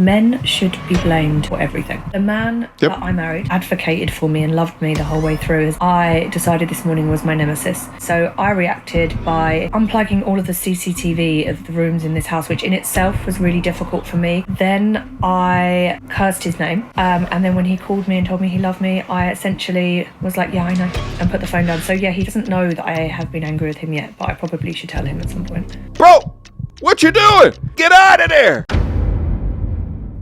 Men should be blamed for everything. The man that I married advocated for me and loved me the whole way through. As I decided this morning was my nemesis. So I reacted by unplugging all of the CCTV of the rooms in this house, which in itself was really difficult for me. Then I cursed his name. And then when he called me and told me he loved me, I essentially was like, yeah, I know, and put the phone down. So yeah, he doesn't know that I have been angry with him yet, but I probably should tell him at some point. Bro, what you doing? Get out of there.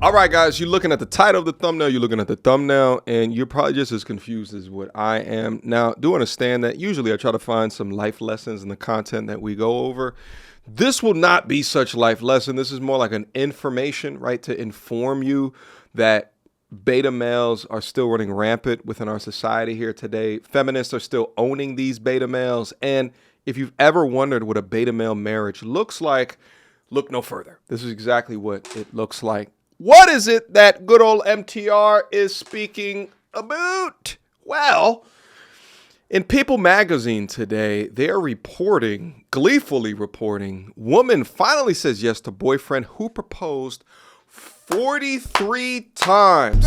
All right, guys, you're looking at the title of the thumbnail, you're looking at the thumbnail, and you're probably just as confused as what I am. Now, do understand that usually I try to find some life lessons in the content that we go over. This will not be such life lesson. This is more like an information, right, to inform you that beta males are still running rampant within our society here today. Feminists are still owning these beta males. And if you've ever wondered what a beta male marriage looks like, look no further. This is exactly what it looks like. What is it that good old MTR is speaking about? Well, in People magazine today, they're reporting, gleefully reporting, woman finally says yes to boyfriend who proposed 43 times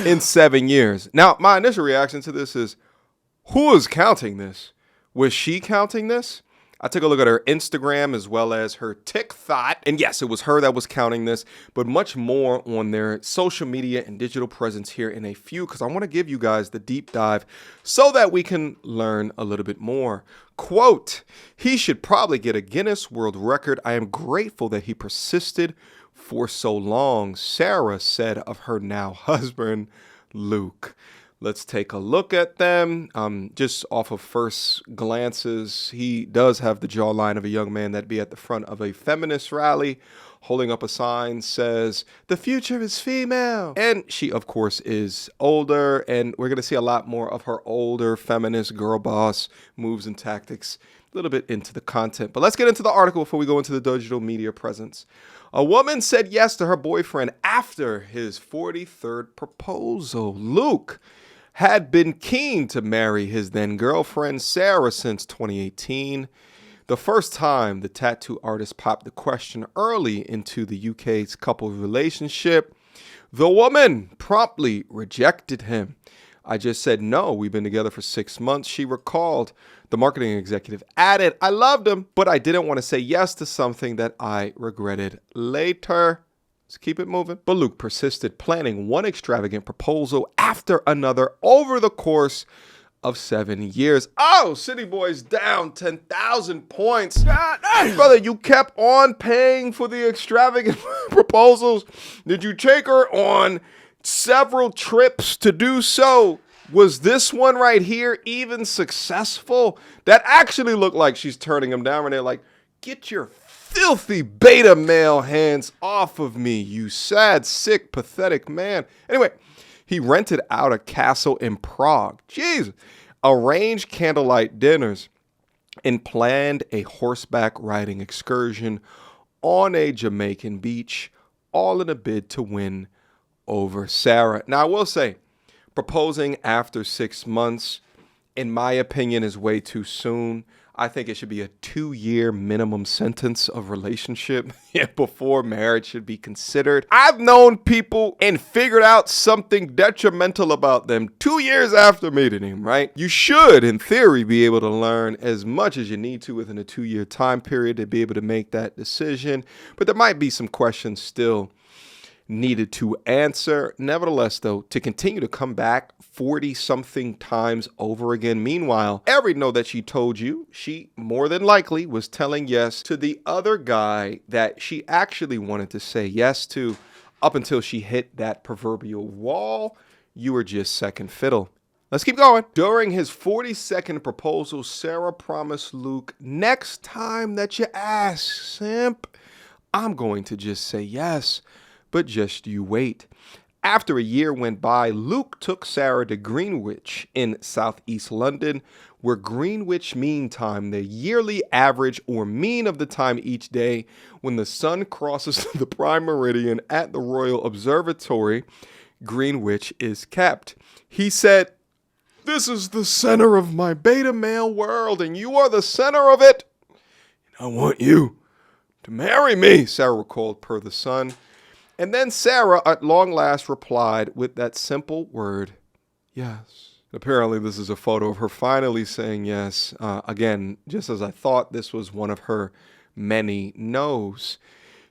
in 7 years. Now, my initial reaction to this is, who is counting this? Was she counting this? I took a look at her Instagram as well as her TikTok. And yes, it was her that was counting this, but much more on their social media and digital presence here in a few, because I want to give you guys the deep dive so that we can learn a little bit more. Quote, he should probably get a Guinness World Record. I am grateful that he persisted for so long, Sarah said of her now husband, Luke. Let's take a look at them. Just off of first glances, he does have the jawline of a young man that'd be at the front of a feminist rally, holding up a sign says, "The future is female." And she, of course, is older, and we're going to see a lot more of her older feminist girl boss moves and tactics a little bit into the content. But let's get into the article before we go into the digital media presence. A woman said yes to her boyfriend after his 43rd proposal. Luke had been keen to marry his then girlfriend Sarah since 2018. The first time the tattoo artist popped the question early into the UK's couple relationship, the woman promptly rejected him. I just said no, we've been together for 6 months, she recalled. The marketing executive added, I loved him, but I didn't want to say yes to something that I regretted later. Let's keep it moving. But Luke persisted, planning one extravagant proposal after another over the course of 7 years. Oh, City Boys down 10,000 points. Brother, you kept on paying for the extravagant proposals. Did you take her on several trips to do so? Was this one right here even successful? That actually looked like she's turning him down, and they're like, get your filthy beta male hands off of me, you sad, sick, pathetic man. Anyway, he rented out a castle in Prague. Jeez. Arranged candlelight dinners and planned a horseback riding excursion on a Jamaican beach, all in a bid to win over Sarah. Now, I will say, proposing after 6 months, in my opinion, is way too soon. I think it should be a 2-year minimum sentence of relationship before marriage should be considered. I've known people and figured out something detrimental about them 2 years after meeting him, right? You should, in theory, be able to learn as much as you need to within a 2-year time period to be able to make that decision. But there might be some questions still needed to answer. Nevertheless, though, to continue to come back 40-something times over again. Meanwhile, every no that she told you, she more than likely was telling yes to the other guy that she actually wanted to say yes to up until she hit that proverbial wall. You were just second fiddle. Let's keep going. During his 42nd proposal, Sarah promised Luke, next time that you ask, simp, I'm going to just say yes. But just you wait. After a year went by, Luke took Sarah to Greenwich in southeast London, where Greenwich Mean Time, the yearly average or mean of the time each day when the sun crosses the prime meridian at the Royal Observatory, Greenwich is kept. He said, this is the center of my beta male world, and you are the center of it. And I want you to marry me, Sarah recalled per The Sun. And then Sarah, at long last, replied with that simple word, yes. Apparently, this is a photo of her finally saying yes. Again, just as I thought, this was one of her many no's.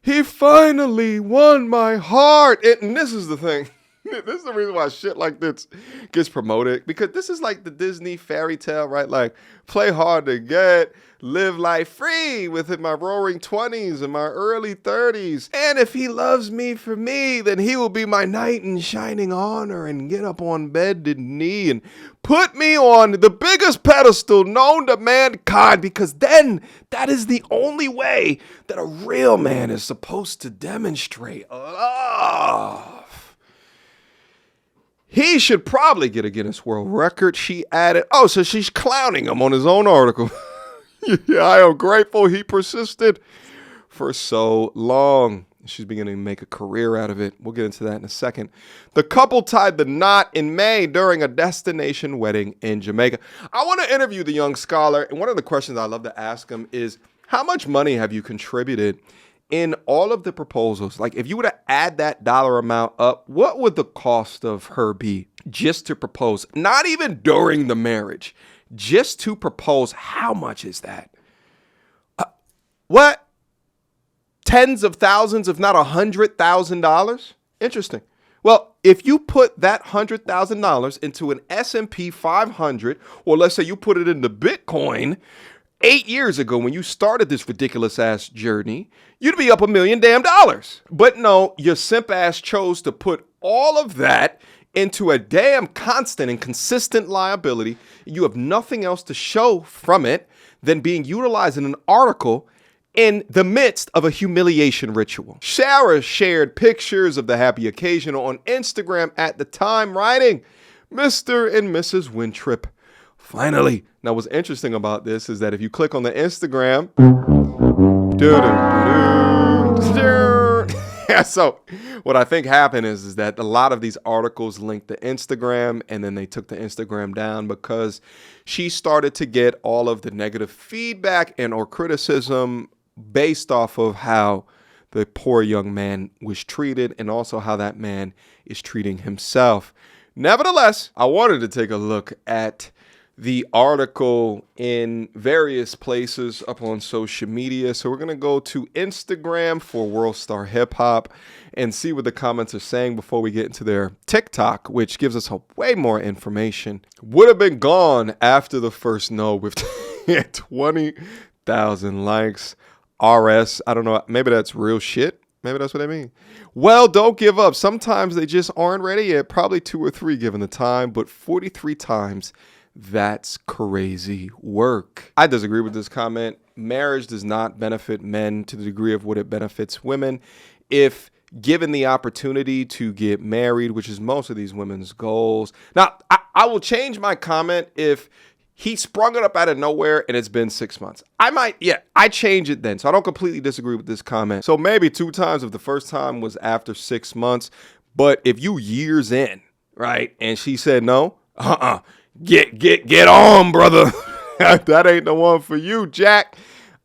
He finally won my heart. And this is the thing. This is the reason why shit like this gets promoted. Because this is like the Disney fairy tale, right? Like, play hard to get, live life free within my roaring 20s and my early 30s. And if he loves me for me, then he will be my knight in shining honor and get up on bended knee and put me on the biggest pedestal known to mankind, because then that is the only way that a real man is supposed to demonstrate love. He should probably get a Guinness World Record, she added. Oh, so she's clowning him on his own article. Yeah, I am grateful he persisted for so long. She's beginning to make a career out of it. We'll get into that in a second. The couple tied the knot in May during a destination wedding in Jamaica. I want to interview the young scholar, and one of the questions I love to ask him is, how much money have you contributed in all of the proposals? Like, if you were to add that dollar amount up, what would the cost of her be just to propose? Not even during the marriage, just to propose. How much is that? What? Tens of thousands, if not $100,000? Interesting. Well, if you put that $100,000 into an S&P 500, or let's say you put it into Bitcoin, 8 years ago, when you started this ridiculous ass journey, you'd be up $1 million damn. But no, your simp ass chose to put all of that into a damn constant and consistent liability. You have nothing else to show from it than being utilized in an article in the midst of a humiliation ritual. Sarah shared pictures of the happy occasion on Instagram at the time, writing, Mr. and Mrs. Wintrip. Finally. Now, what's interesting about this is that if you click on the Instagram, so what I think happened is that a lot of these articles linked to Instagram, and then they took the Instagram down because she started to get all of the negative feedback and or criticism based off of how the poor young man was treated and also how that man is treating himself. Nevertheless, I wanted to take a look at the article in various places up on social media. So we're going to go to Instagram for World Star Hip Hop and see what the comments are saying before we get into their TikTok, which gives us way more information. Would have been gone after the first no with 20,000 likes. RS, I don't know, maybe that's real shit. Maybe that's what I mean. Well, don't give up. Sometimes they just aren't ready yet. Probably 2 or 3 given the time, but 43 times. That's crazy work. I disagree with this comment. Marriage does not benefit men to the degree of what it benefits women. If given the opportunity to get married, which is most of these women's goals. Now, I will change my comment if he sprung it up out of nowhere and it's been 6 months. I change it then. So I don't completely disagree with this comment. So maybe 2 times if the first time was after 6 months. But if you years in, right, and she said no, Get on, brother. That ain't the one for you, Jack.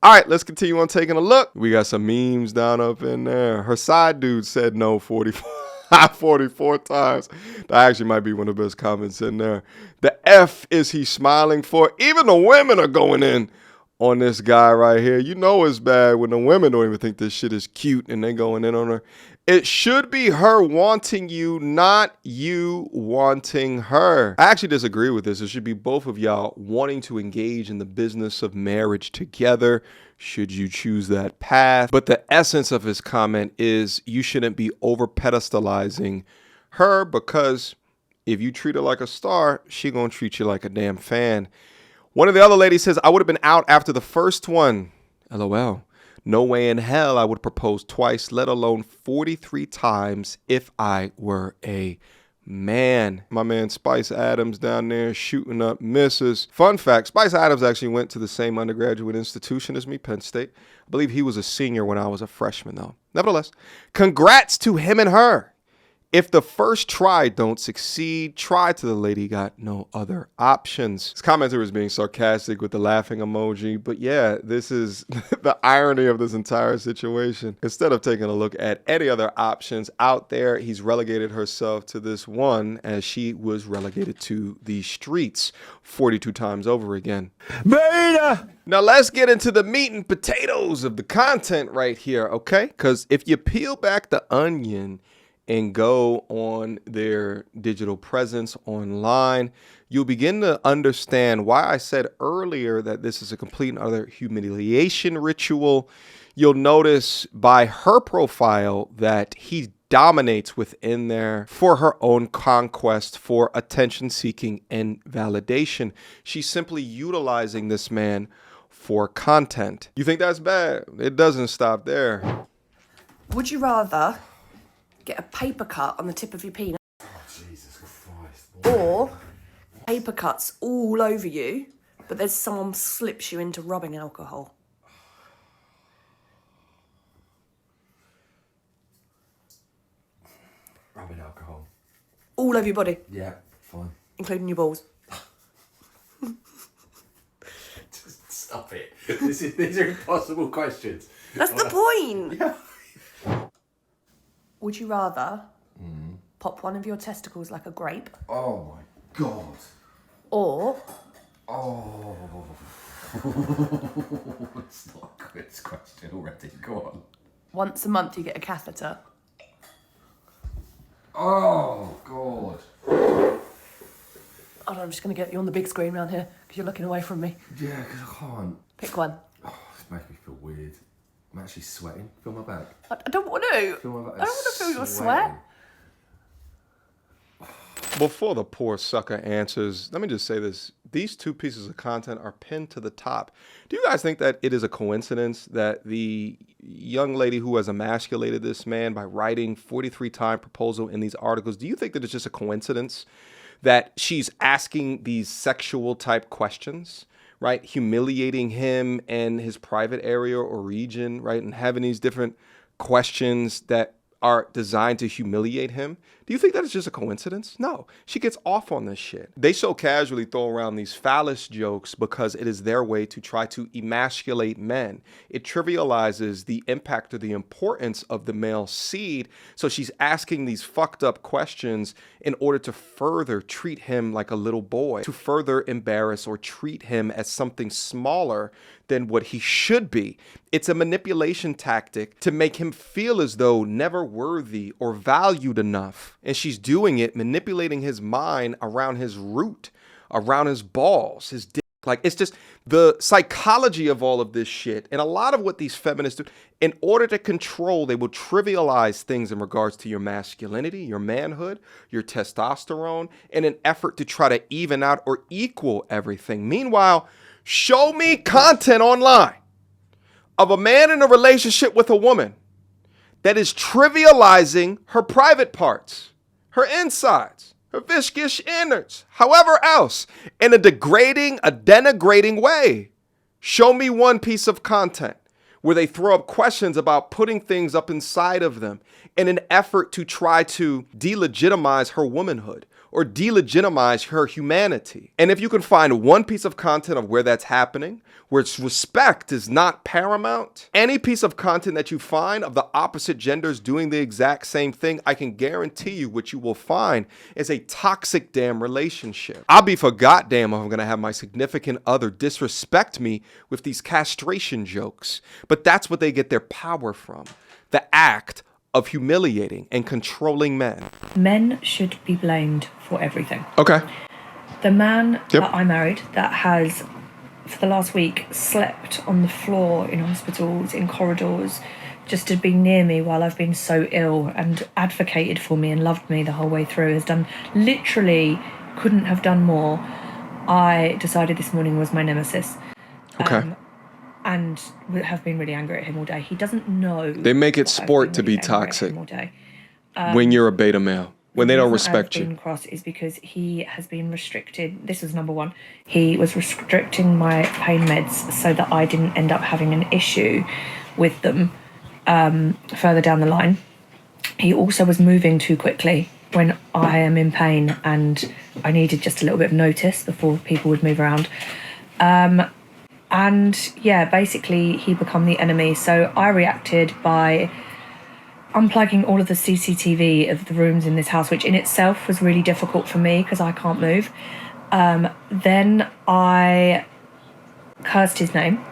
All right, let's continue on taking a look. We got some memes down up in there. Her side dude said no 44 times. That actually might be one of the best comments in there. The F is he smiling for? Even the women are going in on this guy right here. You know it's bad when the women don't even think this shit is cute and they going in on her. It should be her wanting you, not you wanting her. I actually disagree with this. It should be both of y'all wanting to engage in the business of marriage together, should you choose that path. But the essence of his comment is you shouldn't be over pedestalizing her, because if you treat her like a star, she gonna treat you like a damn fan. One of the other ladies says, I would have been out after the first one. LOL. No way in hell I would propose twice, let alone 43 times if I were a man. My man Spice Adams down there shooting up misses. Fun fact, Spice Adams actually went to the same undergraduate institution as me, Penn State. I believe he was a senior when I was a freshman, though. Nevertheless, congrats to him and her. If the first try don't succeed, try to the lady got no other options. This commenter was being sarcastic with the laughing emoji, but yeah, this is the irony of this entire situation. Instead of taking a look at any other options out there, he's relegated herself to this one as she was relegated to the streets 42 times over again. Beta! Now let's get into the meat and potatoes of the content right here, okay? Because if you peel back the onion and go on their digital presence online, you'll begin to understand why I said earlier that this is a complete and utter humiliation ritual. You'll notice by her profile that he dominates within there for her own conquest, for attention seeking and validation. She's simply utilizing this man for content. You think that's bad? It doesn't stop there. Would you rather get a paper cut on the tip of your penis, Jesus Christ, or paper cuts all over you, but there's someone slips you into rubbing alcohol? Rubbing alcohol. All over your body, Yeah, fine. including your balls. Just stop it. These are impossible questions. That's the point. Yeah. Would you rather pop one of your testicles like a grape, Oh my god. or Oh. It's not a good question already. Go on. once a month you get a catheter? Oh god. Hold on, I'm just going to get you on the big screen round here because you're looking away from me. Yeah, because I can't. Pick one. Oh, it's making me feel weird. I'm actually sweating. Feel my back. I don't want to. Feel my back. I don't want to feel your Sweating. sweat. Before the poor sucker answers, let me just say this. These two pieces of content are pinned to the top. Do you guys think that it is a coincidence that the young lady who has emasculated this man by writing 43-time proposal in these articles, do you think that it's just a coincidence that she's asking these sexual type questions, right? Humiliating him and his private area or region, right? And having these different questions that are designed to humiliate him. Do you think that is just a coincidence? No, she gets off on this shit. They so casually throw around these phallus jokes because it is their way to try to emasculate men. It trivializes the impact or the importance of the male seed. So she's asking these fucked up questions in order to further treat him like a little boy, to further embarrass or treat him as something smaller than what he should be. It's a manipulation tactic to make him feel as though never worthy or valued enough. And she's doing it, manipulating his mind around his root, around his balls, his dick. Like, it's just the psychology of all of this shit. And a lot of what these feminists do, in order to control, they will trivialize things in regards to your masculinity, your manhood, your testosterone, in an effort to try to even out or equal everything. Meanwhile, show me content online of a man in a relationship with a woman that is trivializing her private parts, her insides, her viscous innards, however else, in a denigrating way. Show me one piece of content where they throw up questions about putting things up inside of them in an effort to try to delegitimize her womanhood or delegitimize her humanity. And if you can find one piece of content of where that's happening, where its respect is not paramount, any piece of content that you find of the opposite genders doing the exact same thing, I can guarantee you what you will find is a toxic damn relationship. I'll be for goddamn if I'm gonna have my significant other disrespect me with these castration jokes. But that's what they get their power from. The act of humiliating and controlling men. Men should be blamed for everything. Okay. The man that I married that has, for the last week, slept on the floor in hospitals, in corridors, just to be near me while I've been so ill and advocated for me and loved me the whole way through, has done, literally couldn't have done more. I decided this morning was my nemesis. Okay. And have been really angry at him all day. He doesn't know. They make it sport to be toxic when you're a beta male, when they don't respect you. Cross is because he has been restricted. This is number one. He was restricting my pain meds so that I didn't end up having an issue with them further down the line. He also was moving too quickly when I am in pain and I needed just a little bit of notice before people would move around. And yeah, basically he became the enemy. So I reacted by unplugging all of the CCTV of the rooms in this house, which in itself was really difficult for me because I can't move. Then I cursed his name.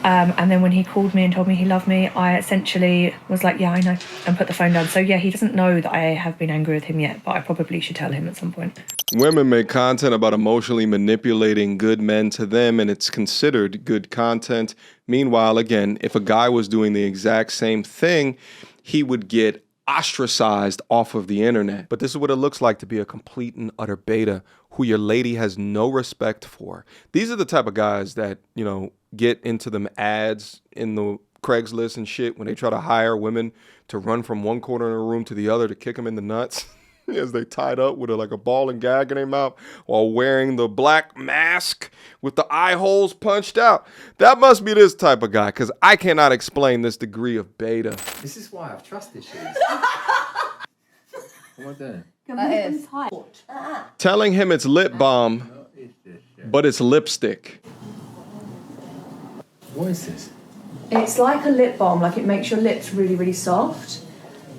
And then when he called me and told me he loved me, I essentially was like, yeah, I know, and put the phone down. So yeah, he doesn't know that I have been angry with him yet, but I probably should tell him at some point. Women make content about emotionally manipulating good men to them, and it's considered good content. Meanwhile, again, if a guy was doing the exact same thing, he would get ostracized off of the internet. But this is what it looks like to be a complete and utter beta who your lady has no respect for. These are the type of guys that, you know, get into them ads in the Craigslist and shit when they try to hire women to run from one corner of the room to the other to kick them in the nuts as they tied up with a ball and gag in their mouth while wearing the black mask with the eye holes punched out. That must be this type of guy, because I cannot explain this degree of beta. This is why I've trusted you. What am I doing? Telling him it's lip balm, but it's lipstick. What is this? It's like a lip balm, like it makes your lips really, really soft.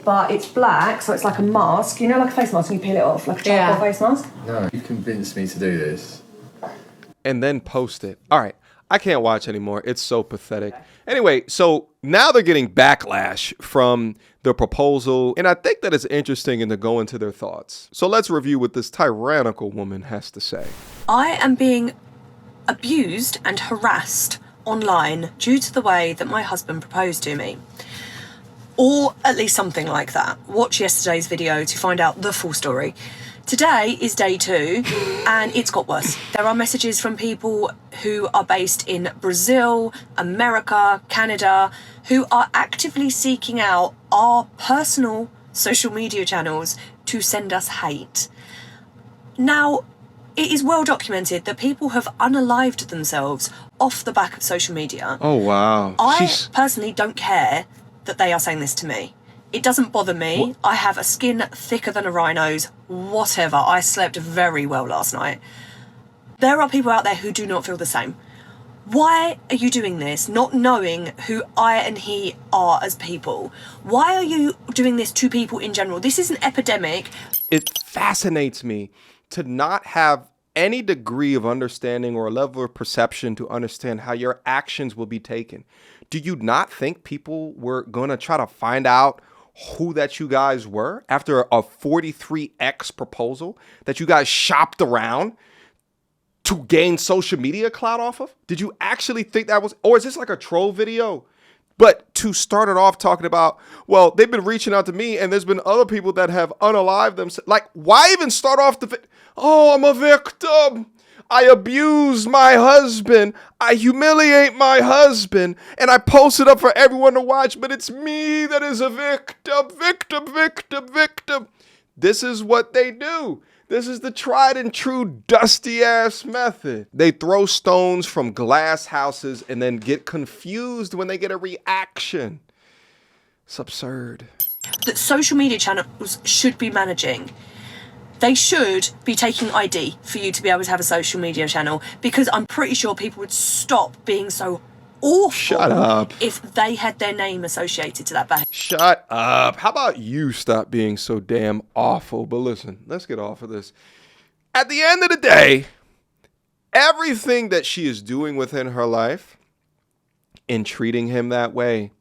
But it's black, so it's like a mask. You know, like a face mask, and you peel it off, like a charcoal face mask? No, you convinced me to do this. And then post it. All right, I can't watch anymore. It's so pathetic. Anyway, so now they're getting backlash from the proposal, and I think that it's interesting and to go into their thoughts. So let's review what this tyrannical woman has to say. I am being abused and harassed online due to the way that my husband proposed to me. Or at least something like that. Watch yesterday's video to find out the full story. Today is day 2, and it's got worse. There are messages from people who are based in Brazil, America, Canada, who are actively seeking out our personal social media channels to send us hate. Now, it is well documented that people have unalived themselves off the back of social media. Oh, wow. I personally don't care that they are saying this to me. It doesn't bother me. What? I have a skin thicker than a rhino's. Whatever. I slept very well last night. There are people out there who do not feel the same. Why are you doing this, not knowing who I and he are as people? Why are you doing this to people in general? This is an epidemic. It fascinates me to not have any degree of understanding or a level of perception to understand how your actions will be taken. Do you not think people were going to try to find out who that you guys were after a 43X proposal that you guys shopped around to gain social media clout off of? Did you actually think that was, or is this like a troll video? But to start it off talking about, well, they've been reaching out to me and there's been other people that have unalived themselves. Like, why even start off oh, I'm a victim. I abuse my husband. I humiliate my husband. And I post it up for everyone to watch, but it's me that is a victim, victim, victim, victim. This is what they do. This is the tried and true dusty ass method. They throw stones from glass houses and then get confused when they get a reaction. It's absurd. That social media channels should be managing. They should be taking ID for you to be able to have a social media channel, because I'm pretty sure people would stop being so awful. Shut up. If they had their name associated to that behavior. Shut up. How about you stop being so damn awful? But listen, let's get off of this. At the end of the day, everything that she is doing within her life in treating him that way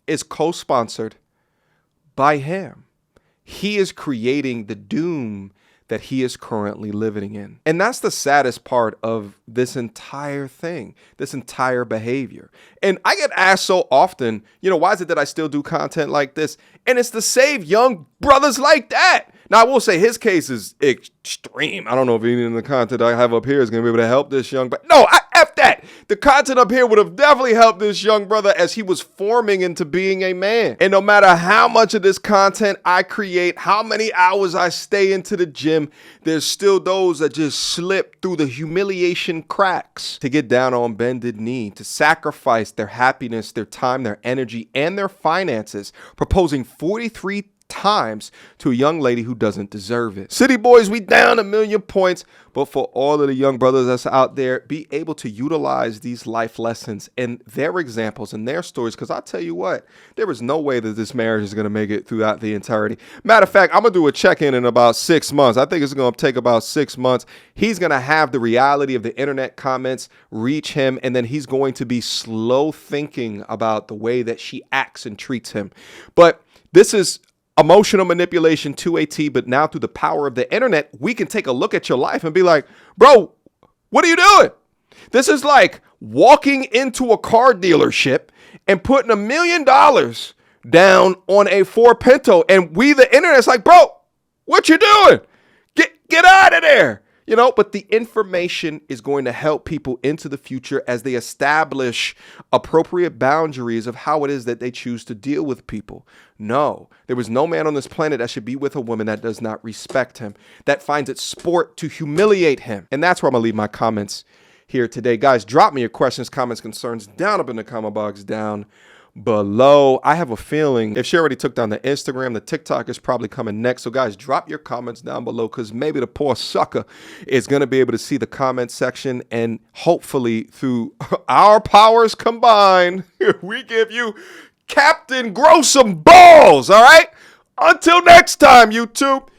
is co-sponsored by him. He is creating the doom that he is currently living in. And that's the saddest part of this entire thing, this entire behavior. And I get asked so often, why is it that I still do content like this? And it's to save young brothers like that. Now, I will say his case is extreme. I don't know if any of the content I have up here is going to be able to help this young, but no, F that. The content up here would have definitely helped this young brother as he was forming into being a man. And no matter how much of this content I create, how many hours I stay into the gym, there's still those that just slip through the humiliation cracks to get down on bended knee, to sacrifice their happiness, their time, their energy, and their finances, proposing 43 times to a young lady who doesn't deserve it. City boys, we down 1,000,000 points, but for all of the young brothers that's out there, be able to utilize these life lessons and their examples and their stories, because I tell you what, there is no way that this marriage is going to make it throughout the entirety. Matter of fact, I'm going to do a check-in in about 6 months. I think it's going to take about 6 months. He's going to have the reality of the internet comments reach him, and then he's going to be slow thinking about the way that she acts and treats him. But this is emotional manipulation to a T, but now through the power of the internet, we can take a look at your life and be like, bro, what are you doing? This is like walking into a car dealership and putting $1 million down on a Ford Pinto. And we, the internet's like, bro, what you doing? Get out of there. You know, but the information is going to help people into the future as they establish appropriate boundaries of how it is that they choose to deal with people. No, there was no man on this planet that should be with a woman that does not respect him, that finds it sport to humiliate him. And that's where I'm going to leave my comments here today. Guys, drop me your questions, comments, concerns down up in the comment box down below. I have a feeling if she already took down the Instagram, the TikTok is probably coming next. So guys, drop your comments down below, because maybe the poor sucker is going to be able to see the comment section, and hopefully through our powers combined, we give you Captain Grow Some Balls. All right, until next time, YouTube,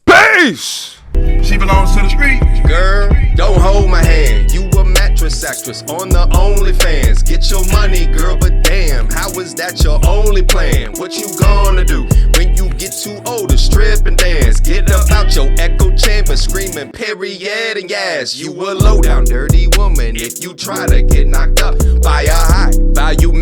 peace. She belongs to the street. Girl, don't hold my hand. You a mattress actress on the OnlyFans. Get your money, girl, but damn, how is that your only plan? What you gonna do when you get too old to strip and dance? Get up out your echo chamber screaming period and yes. You a low down dirty woman if you try to get knocked up by a high value man.